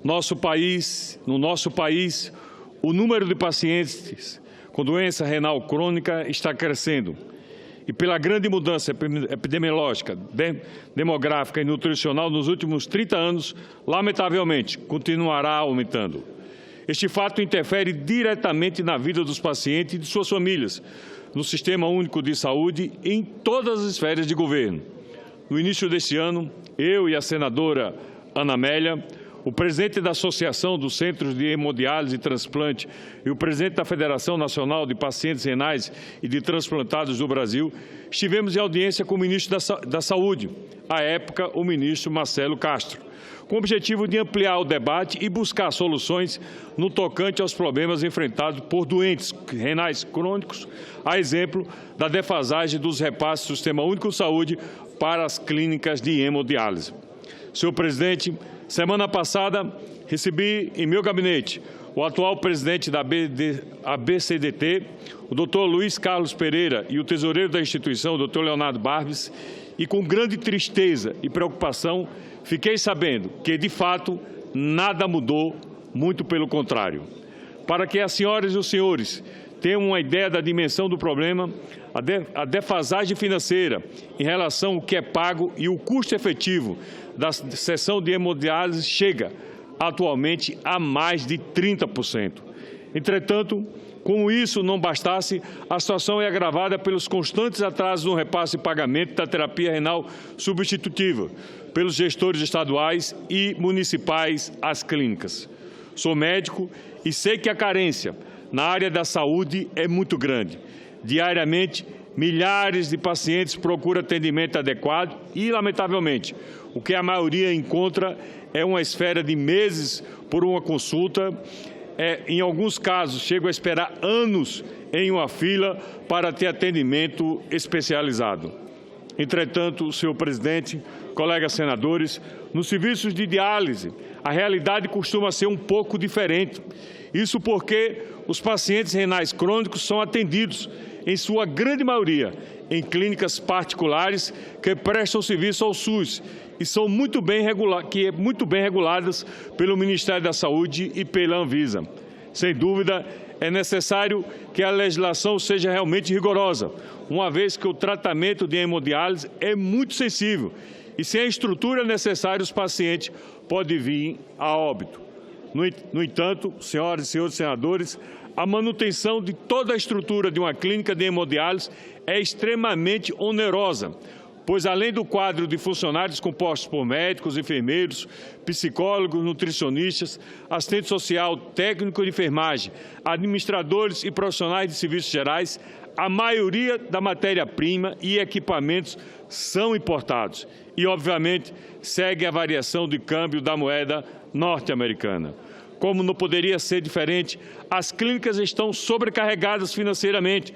No nosso país, o número de pacientes com doença renal crônica está crescendo. E pela grande mudança epidemiológica, demográfica e nutricional nos últimos 30 anos, lamentavelmente, continuará aumentando. Este fato interfere diretamente na vida dos pacientes e de suas famílias, no Sistema Único de Saúde e em todas as esferas de governo. No início deste ano, eu e a senadora Ana Amélia, o presidente da Associação dos Centros de Hemodiálise e Transplante e o presidente da Federação Nacional de Pacientes Renais e de Transplantados do Brasil, estivemos em audiência com o ministro da Saúde, à época o ministro Marcelo Castro, com o objetivo de ampliar o debate e buscar soluções no tocante aos problemas enfrentados por doentes renais crônicos, a exemplo da defasagem dos repasses do Sistema Único de Saúde para as clínicas de hemodiálise. Senhor presidente, semana passada recebi em meu gabinete o atual presidente da ABCDT, o Dr. Luiz Carlos Pereira, e o tesoureiro da instituição, o Dr. Leonardo Barbes, e com grande tristeza e preocupação fiquei sabendo que, de fato, nada mudou, muito pelo contrário. Para que as senhoras e os senhores tenham uma ideia da dimensão do problema, a defasagem financeira em relação ao que é pago e o custo efetivo da sessão de hemodiálise chega atualmente a mais de 30%. Entretanto, como isso não bastasse, a situação é agravada pelos constantes atrasos no repasse e pagamento da terapia renal substitutiva pelos gestores estaduais e municipais às clínicas. Sou médico e sei que a carência na área da saúde é muito grande. Diariamente, milhares de pacientes procuram atendimento adequado e, lamentavelmente, o que a maioria encontra é uma espera de meses por uma consulta. Em alguns casos, chegam a esperar anos em uma fila para ter atendimento especializado. Entretanto, senhor presidente, colegas senadores, nos serviços de diálise, a realidade costuma ser um pouco diferente. Isso porque os pacientes renais crônicos são atendidos, em sua grande maioria, em clínicas particulares que prestam serviço ao SUS e são muito bem reguladas pelo Ministério da Saúde e pela Anvisa. Sem dúvida, é necessário que a legislação seja realmente rigorosa, uma vez que o tratamento de hemodiálise é muito sensível e, sem a estrutura necessária, os pacientes podem vir a óbito. No entanto, senhoras e senhores senadores, a manutenção de toda a estrutura de uma clínica de hemodiálise é extremamente onerosa, pois além do quadro de funcionários compostos por médicos, enfermeiros, psicólogos, nutricionistas, assistente social, técnico de enfermagem, administradores e profissionais de serviços gerais, a maioria da matéria-prima e equipamentos são importados e, obviamente, segue a variação de câmbio da moeda norte-americana. Como não poderia ser diferente, as clínicas estão sobrecarregadas financeiramente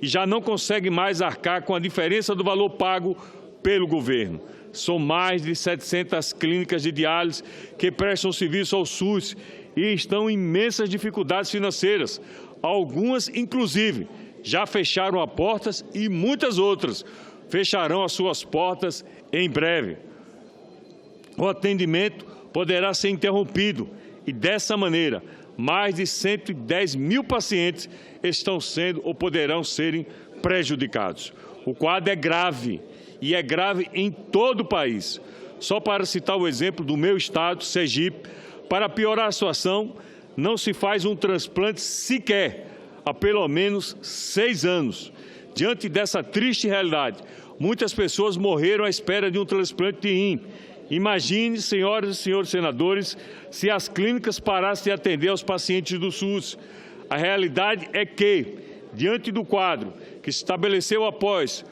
e já não conseguem mais arcar com a diferença do valor pago pelo governo. São mais de 700 clínicas de diálise que prestam serviço ao SUS e estão em imensas dificuldades financeiras. Algumas, inclusive, já fecharam as portas e muitas outras fecharão as suas portas em breve. O atendimento poderá ser interrompido e, dessa maneira, mais de 110 mil pacientes estão sendo ou poderão serem prejudicados. O quadro é grave e é grave em todo o país. Só para citar o exemplo do meu estado, Sergipe, para piorar a situação, não se faz um transplante sequer há pelo menos 6 anos. Diante dessa triste realidade, muitas pessoas morreram à espera de um transplante de rim. Imagine, senhoras e senhores senadores, se as clínicas parassem de atender aos pacientes do SUS. A realidade é que, diante do quadro que se estabeleceu após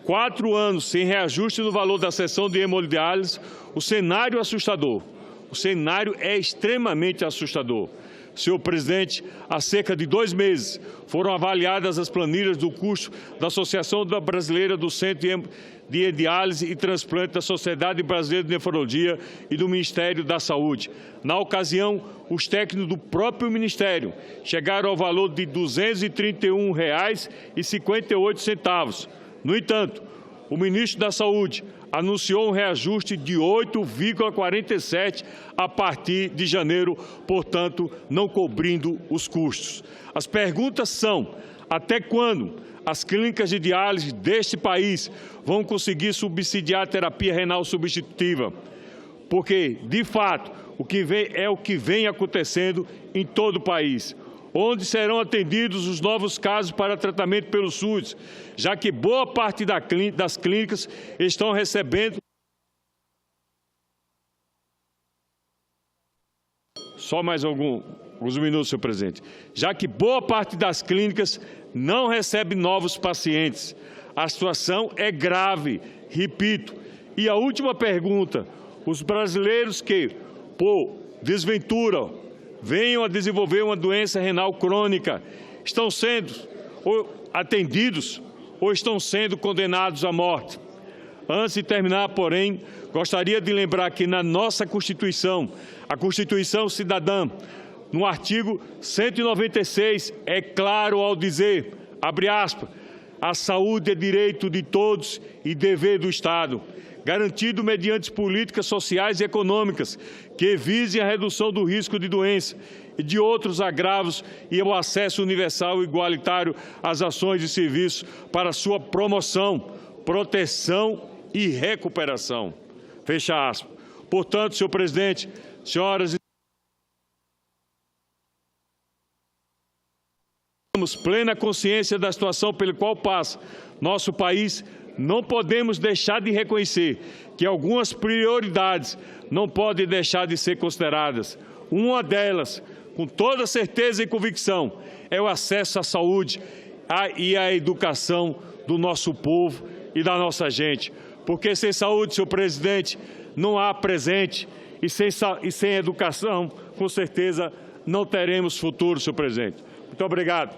4 anos sem reajuste no valor da sessão de hemodiálise, o cenário é assustador. O cenário é extremamente assustador. Senhor presidente, há cerca de 2 meses foram avaliadas as planilhas do custo da Associação Brasileira do Centro de Diálise e Transplante da Sociedade Brasileira de Nefrologia e do Ministério da Saúde. Na ocasião, os técnicos do próprio Ministério chegaram ao valor de R$ 231,58. No entanto, o ministro da Saúde anunciou um reajuste de 8,47 a partir de janeiro, portanto, não cobrindo os custos. As perguntas são: até quando as clínicas de diálise deste país vão conseguir subsidiar a terapia renal substitutiva? Porque, de fato, o que vem acontecendo em todo o país. Onde serão atendidos os novos casos para tratamento pelo SUS, já que boa parte das clínicas estão recebendo... Só mais alguns minutos, senhor presidente. Já que boa parte das clínicas não recebe novos pacientes. A situação é grave, repito. E a última pergunta: os brasileiros que, por desventura, venham a desenvolver uma doença renal crônica, estão sendo atendidos ou estão sendo condenados à morte? Antes de terminar, porém, gostaria de lembrar que na nossa Constituição, a Constituição Cidadã, no artigo 196, é claro ao dizer, abre aspas, a saúde é direito de todos e dever do Estado, garantido mediante políticas sociais e econômicas que visem a redução do risco de doença e de outros agravos e o acesso universal e igualitário às ações e serviços para sua promoção, proteção e recuperação. Fecha aspas. Portanto, senhor presidente, senhoras e temos plena consciência da situação pela qual passa nosso país. Não podemos deixar de reconhecer que algumas prioridades não podem deixar de ser consideradas. Uma delas, com toda certeza e convicção, é o acesso à saúde e à educação do nosso povo e da nossa gente. Porque sem saúde, senhor presidente, não há presente e sem educação, com certeza, não teremos futuro, senhor presidente. Muito obrigado.